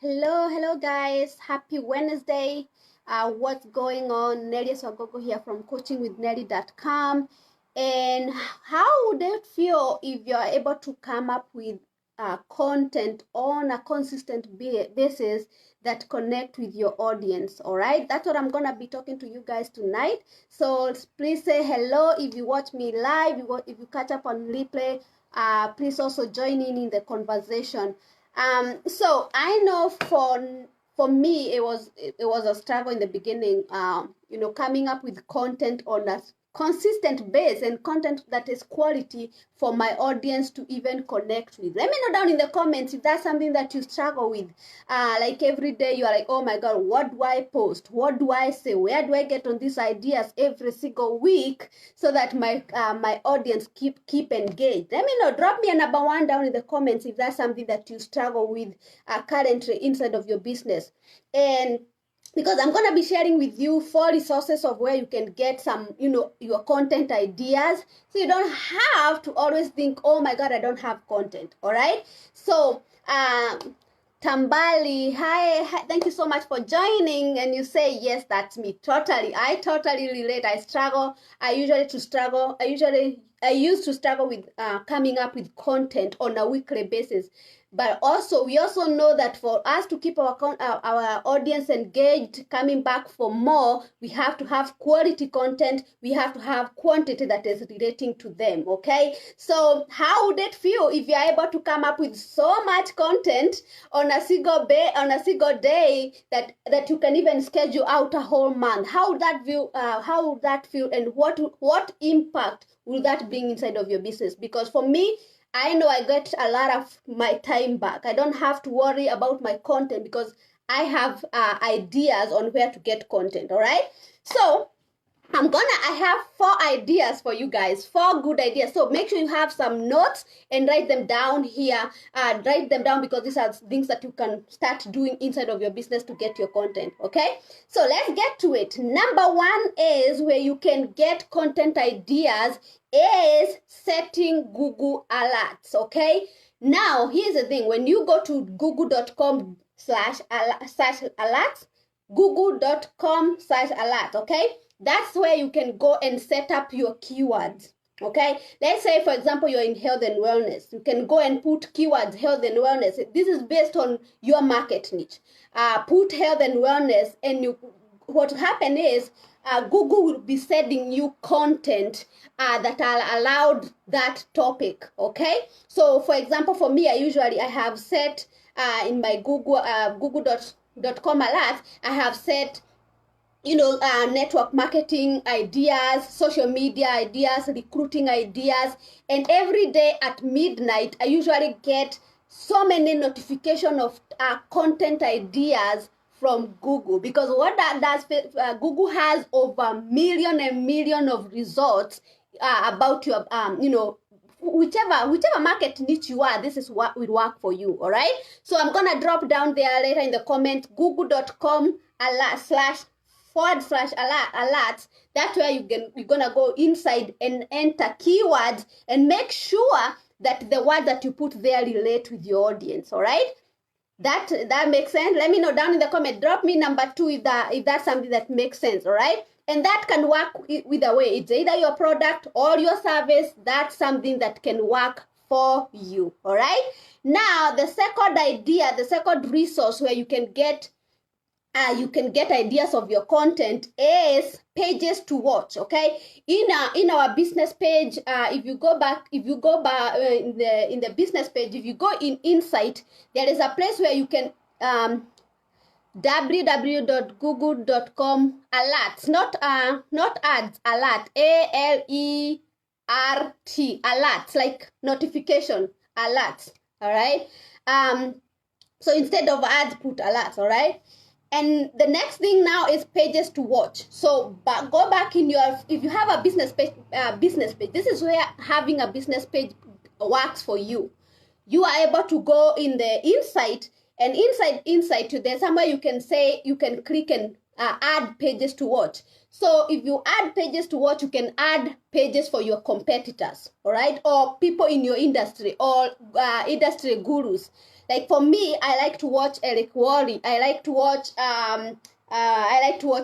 Hello guys. Happy Wednesday. What's going on? Nelly Swagogo here from coachingwithnelly.com. And how would it feel if you are able to come up with content on a consistent basis that connect with your audience? All right, that's what I'm gonna be talking to you guys tonight. So please say hello if you watch me live. If you catch up on replay, please also join in the conversation. So I know for me it was a struggle in the beginning. Coming up with content on a consistent base and content that is quality for my audience to even connect with. Let me know down in the comments if that's something that you struggle with. Like every day you are like, oh my god, what do I post? What do I say? Where do I get on these ideas every single week so that my audience keep engaged? Let me know. Drop me a number one down in the comments if that's something that you struggle with currently inside of your business. And because I'm going to be sharing with you 4 resources of where you can get some, your content ideas. So you don't have to always think, oh my God, I don't have content. All right. So, Tambali, hi, thank you so much for joining. And you say, yes, that's me. Totally. I totally relate. I used to struggle with coming up with content on a weekly basis. But we also know that for us to keep our audience engaged, coming back for more, we have to have quality content. We have to have quantity that is relating to them. Okay. So how would it feel if you're able to come up with so much content on a single day that you can even schedule out a whole month? How would that feel? And what impact will that bring inside of your business? Because for me, I know I get a lot of my time back. I don't have to worry about my content because I have ideas on where to get content. All right. So I have 4 ideas for you guys, 4 good ideas. So make sure you have some notes and write them down here. Write them down because these are things that you can start doing inside of your business to get your content. Okay. So let's get to it. Number 1 is where you can get content ideas is setting Google alerts. Okay. Now, here's the thing. When you go to google.com/alerts, google.com/alert, okay? That's where you can go and set up your keywords. Okay, let's say for example you're in health and wellness. You can go and put keywords health and wellness. This is based on your market niche. Put health and wellness, and what will happen is Google will be sending you content that are allowed that topic. Okay, so for example, for me, I have set in my google.com alert, I have set network marketing ideas, social media ideas, recruiting ideas. And every day at midnight, I usually get so many notifications of content ideas from Google, because what that does, Google has over million of results about your, whichever market niche you are. This is what will work for you. All right. So I'm going to drop down there later in the comments, google.com/alerts. That's where you're gonna go inside and enter keywords and make sure that the word that you put there relate with your audience. All right, that makes sense. Let me know down in the comment. Drop me number 2 if that's something that makes sense. All right, and that can work either way. It's either your product or your service. That's something that can work for you. All right, now the second resource where you can get ideas of your content is pages to watch. Okay, in our business page, if you go back in the business page, if you go in Insight, there is a place where you can www.google.com alerts, not ads, alert, ALERT, alerts, like notification alerts. All right, so instead of ads, put alerts. All right. And the next thing now is pages to watch. So go back in if you have a business page, this is where having a business page works for you. You are able to go in the Insight, and inside there's somewhere you can click and add pages to watch. So if you add pages to watch, you can add pages for your competitors, all right, or people in your industry, or industry gurus. Like for me, I like to watch Eric Worre. I like to watch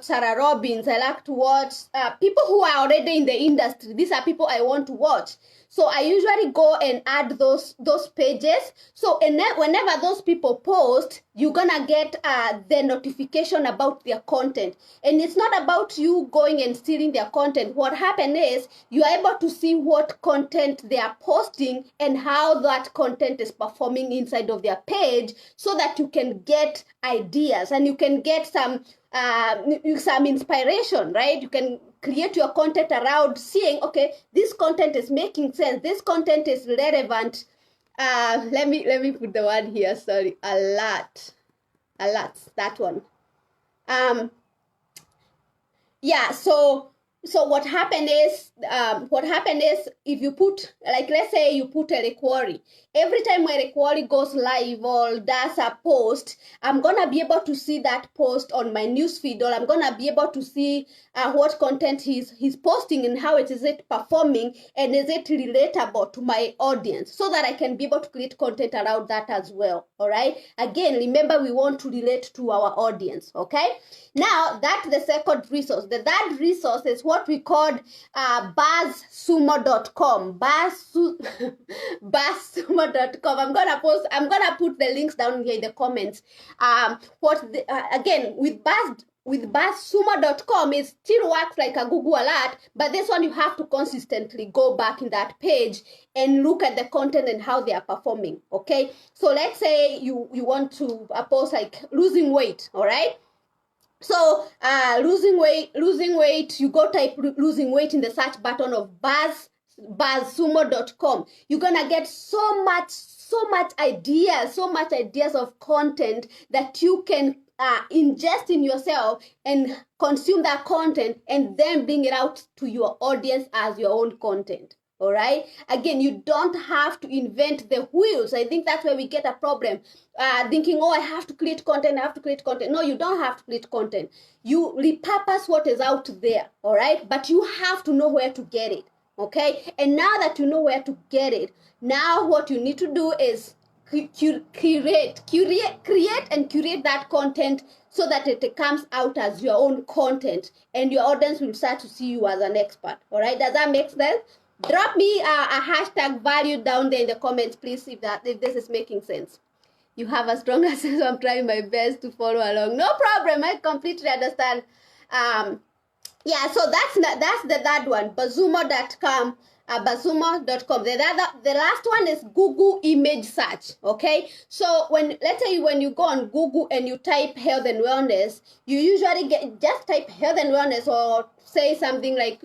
Sarah Robbins. I like to watch people who are already in the industry. These are people I want to watch. So I usually go and add those pages. So whenever those people post, you're gonna get the notification about their content. And it's not about you going and stealing their content. What happened is you are able to see what content they are posting and how that content is performing inside of their page, so that you can get ideas and you can get some inspiration, right? You can create your content around seeing, okay, this content is making sense, this content is relevant. Let me put the word here, sorry, alert, that one. Yeah, so what happened is if you put, like, let's say you put Eric Worre, every time Eric Worre goes live or does a post, I'm gonna be able to see that post on my newsfeed, or I'm gonna be able to see what content he's posting and how is it performing, and is it relatable to my audience, so that I can be able to create content around that as well. All right, again, remember, we want to relate to our audience. Okay, now that's the second resource. The third resource is what we called Buzzsumo.com. Buzzsumo.com. I'm gonna put the links down here in the comments. Again, with Buzzsumo.com, it still works like a Google alert, but this one you have to consistently go back in that page and look at the content and how they are performing. Okay, so let's say you want to post like losing weight. All right, so losing weight, you go type losing weight in the search button of Buzzsumo.com. You're gonna get so much ideas of content that you can ingest in yourself and consume that content and then bring it out to your audience as your own content. All right, again, you don't have to invent the wheels. I think that's where we get a problem, thinking, oh, I have to create content. No, you don't have to create content. You repurpose what is out there. All right, but you have to know where to get it. Okay, and now that you know where to get it, now what you need to do is create that content, so that it comes out as your own content, and your audience will start to see you as an expert. All right, does that make sense? Drop me a hashtag value down there in the comments, please, if this is making sense. You have a strong accent, so I'm trying my best to follow along. No problem, I completely understand. Yeah, so that's the third one, Buzzsumo.com. Buzzsumo.com. The last one is Google image search. Okay, so let's say when you go on Google and you type health and wellness, you usually just type health and wellness, or say something like,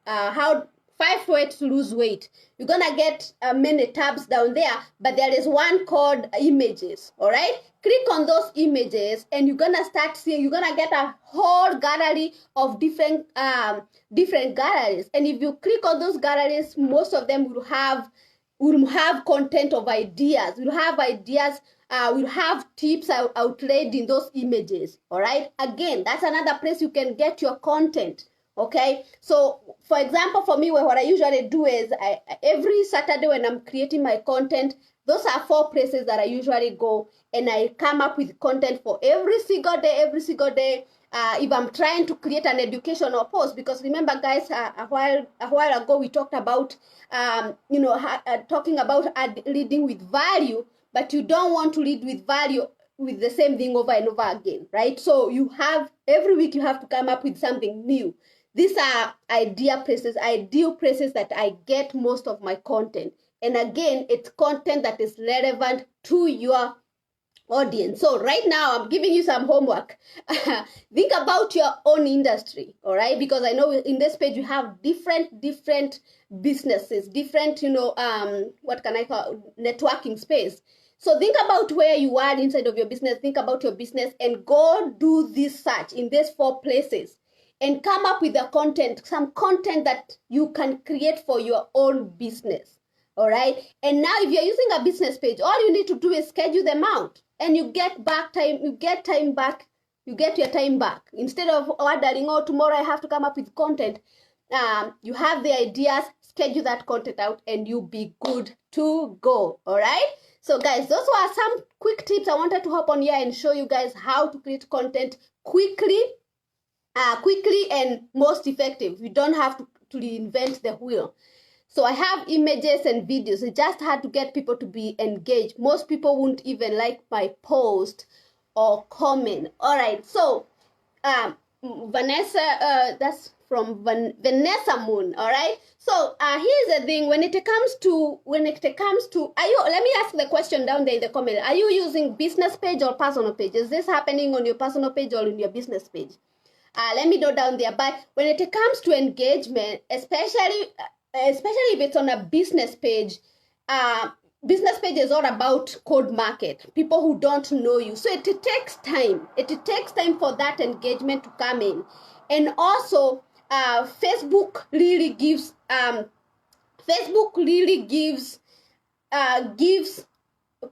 how 5 ways to lose weight. You're gonna get many tabs down there, but there is one called images. All right, click on those images and you're gonna start seeing, you're gonna get a whole gallery of different galleries. And if you click on those galleries, most of them will have content of ideas. We'll have ideas, we'll have tips outlaid in those images. All right, again, that's another place you can get your content. Okay, so for example, for me, what I usually do is every Saturday when I'm creating my content, those are 4 places that I usually go, and I come up with content for every single day. If I'm trying to create an educational post, because remember, guys, a while ago we talked about talking about leading with value, but you don't want to lead with value with the same thing over and over again, right? So every week you have to come up with something new. These are ideal places that I get most of my content. And again, it's content that is relevant to your audience. So right now, I'm giving you some homework. Think about your own industry, all right? Because I know in this page, you have different businesses, different, what can I call, networking space. So think about where you are inside of your business. Think about your business and go do this search in these 4 places and come up with some content that you can create for your own business. All right. And now if you're using a business page, all you need to do is schedule them out, and you get your time back. Instead of ordering, oh, tomorrow I have to come up with content. You have the ideas, schedule that content out, and you'll be good to go. All right. So guys, those were some quick tips I wanted to hop on here and show you guys how to create content quickly and most effective. You don't have to reinvent the wheel. So I have images and videos. I just had to get people to be engaged. Most people won't even like my post or comment. All right. So Vanessa, that's from Vanessa Moon. All right. So here's the thing. When it comes to, let me ask the question down there in the comment. Are you using business page or personal page? Is this happening on your personal page or in your business page? Let me know down there. But when it comes to engagement, especially if it's on a business page is all about cold market, people who don't know you. So it takes time. It takes time for that engagement to come in. And also, Facebook really gives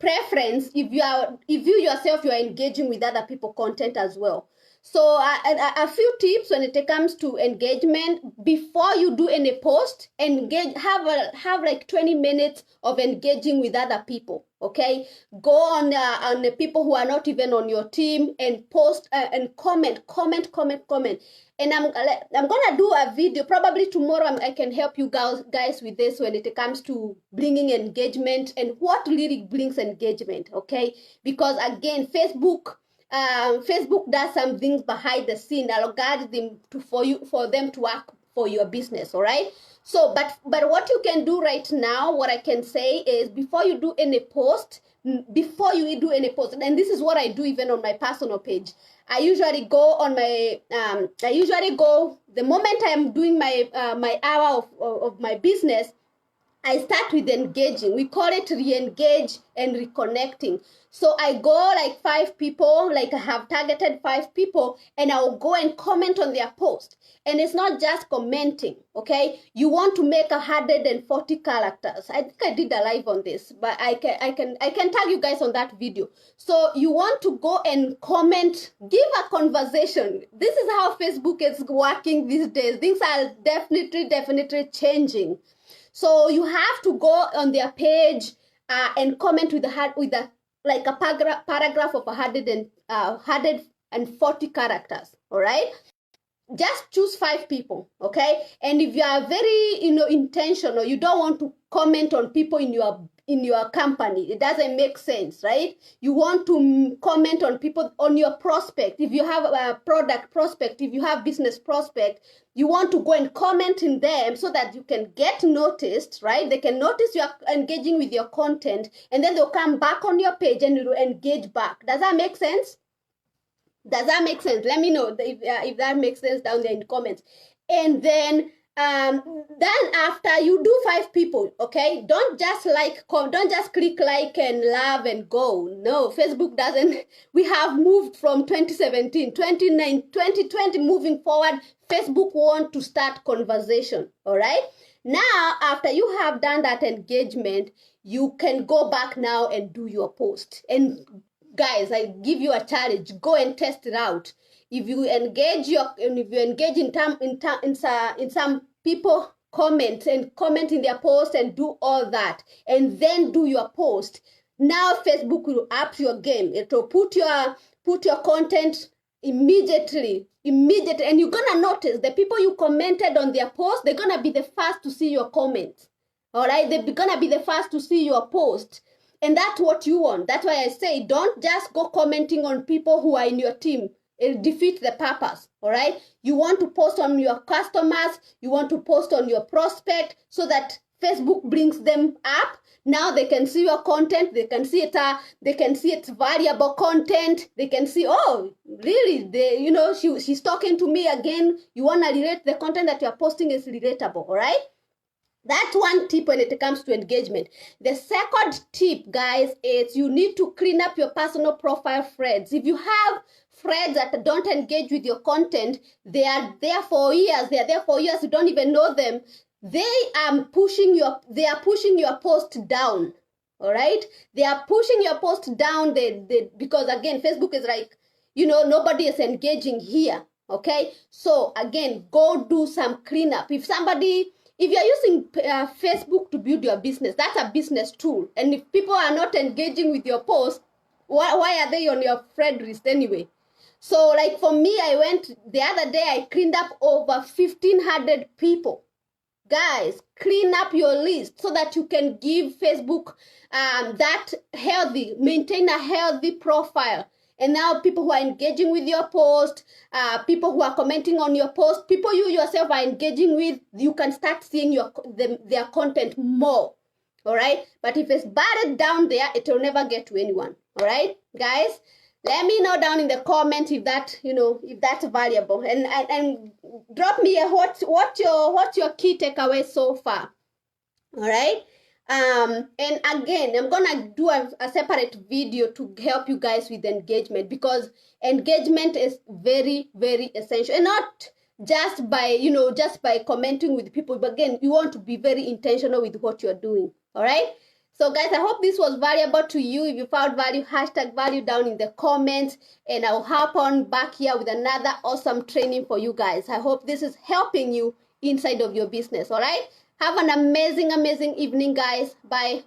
preference if you yourself, you are engaging with other people content as well. So a few tips when it comes to engagement: before you do any post, have like 20 minutes of engaging with other people. Okay, go on the people who are not even on your team and post and comment. And I'm gonna do a video probably tomorrow. I can help you guys with this when it comes to bringing engagement and what really brings engagement. Okay, because again, Facebook does some things behind the scene, algorithm for them to work for your business. All right. So, but what you can do right now, what I can say is, before you do any post, and this is what I do even on my personal page. I usually go on my the moment I'm doing my my hour of my business, I start with engaging. We call it re-engage and reconnecting. So I go like 5 people, like I have targeted 5 people, and I'll go and comment on their post. And it's not just commenting, okay? You want to make 140 characters. I think I did a live on this, but I can tag you guys on that video. So you want to go and comment, give a conversation. This is how Facebook is working these days. Things are definitely changing. So you have to go on their page and comment with a paragraph of 140 characters. All right. Just choose 5 people, okay? And if you are very, intentional, you don't want to comment on people in your company. It doesn't make sense, right? You want to comment on people, on your prospect. If you have a product prospect, if you have business prospect, you want to go and comment in them so that you can get noticed, right? They can notice you are engaging with your content, and then they'll come back on your page and you'll engage back. Does that make sense? Does that make sense? Let me know if that makes sense down there in the comments. And then after you do 5 people, okay, don't just click like and love and go. No, Facebook doesn't. We have moved from 2017, 2020, moving forward. Facebook want to start conversation. All right. Now, after you have done that engagement, you can go back now and do your post. And guys, I give you a challenge. Go and test it out. If you engage in some people comment in their post and do all that, and then do your post, now Facebook will up your game. It will put your content immediately, and you're gonna notice the people you commented on their post, they're gonna be the first to see your comments. All right, they're gonna be the first to see your post. And that's what you want. That's why I say, don't just go commenting on people who are in your team. It defeats the purpose, all right? You want to post on your customers. You want to post on your prospect so that Facebook brings them up. Now they can see your content. They can see it. They can see it's valuable content. They can see, oh, really? She's talking to me again. You want to relate. The content that you're posting is relatable, all right? That's one tip when it comes to engagement. The second tip, guys, is you need to clean up your personal profile threads. If you have threads that don't engage with your content, they are there for years. You don't even know them. They are pushing your post down. All right? They are pushing your post down because again, Facebook is like, nobody is engaging here. Okay? So again, go do some cleanup. If somebody if you're using Facebook to build your business, that's a business tool. And if people are not engaging with your post, why are they on your friend list anyway? So like for me, I went the other day, I cleaned up over 1,500 people. Guys, clean up your list so that you can give Facebook maintain a healthy profile. And now people who are engaging with your post, people who are commenting on your post, people you yourself are engaging with, you can start seeing their content more. All right? But if it's buried down there, it will never get to anyone. All right, guys? Let me know down in the comments if that, if that's valuable, and drop me what's your key takeaway so far. All right. And again, I'm gonna do a separate video to help you guys with engagement, because engagement is very, very essential, and not just by commenting with people, but again, you want to be very intentional with what you're doing. All right. So guys, I hope this was valuable to you. If you found value, #value down in the comments, and I'll hop on back here with another awesome training for you guys. I hope this is helping you inside of your business. All right. Have an amazing, amazing evening, guys. Bye.